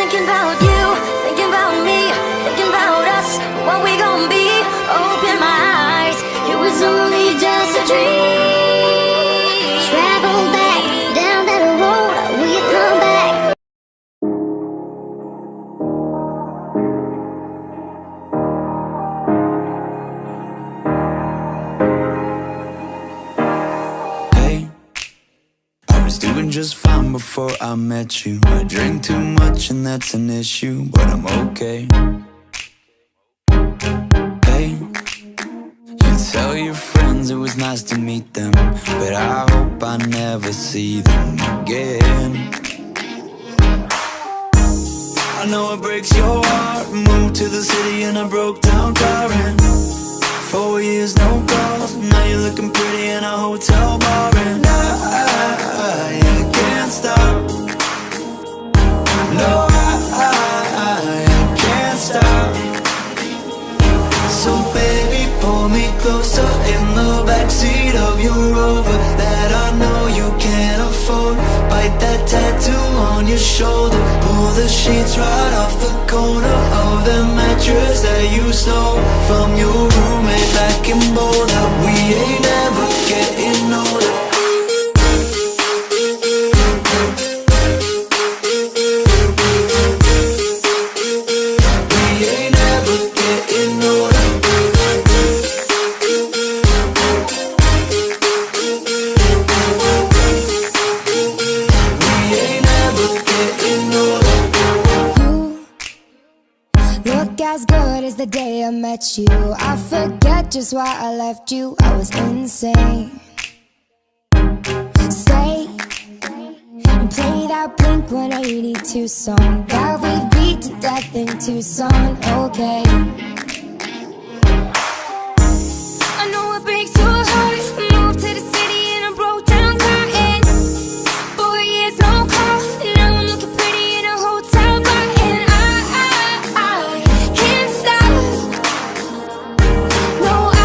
thinking about you, thinking about me, thinking about us, what we gon' be. Open my eyes, it was only just a dream. Travel back down that road, will you come back? Doing just fine before I met you. I drink too much and that's an issue, but I'm okay. Hey, you tell your friends it was nice to meet them, but I hope I never see them again. I know it breaks your heart. Moved to the city and I broke down crying. 4 years, no calls. Now you're looking pretty in a hotel bar, and I can't stop. No, I can't stop. So baby, pull me closer in the backseat of your Rover that I know you can't afford. Bite that tattoo on your shoulder. Pull the sheets right off the corner of the mattress that you stole from your roommate back in Boulder. We ain't ever getting older. As good as the day I met you. I forget just why I left you. I was insane. Stay and play that Blink-182 song that we beat to death in Tucson. Okay, I know it breaks your heart. Moved to the city and I broke down crying. 4 years, no call. Now I'm looking pretty in a hotel bar, and I can't stop. No, I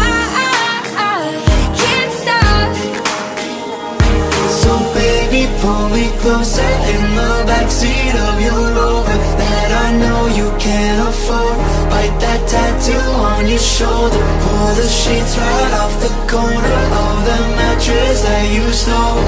can't stop. So baby, pull me closer in the backseat of your Rover that I know you can't afford. Bite that tattoo on your shoulder. Pull the sheets right off the corner of the mattress that you stole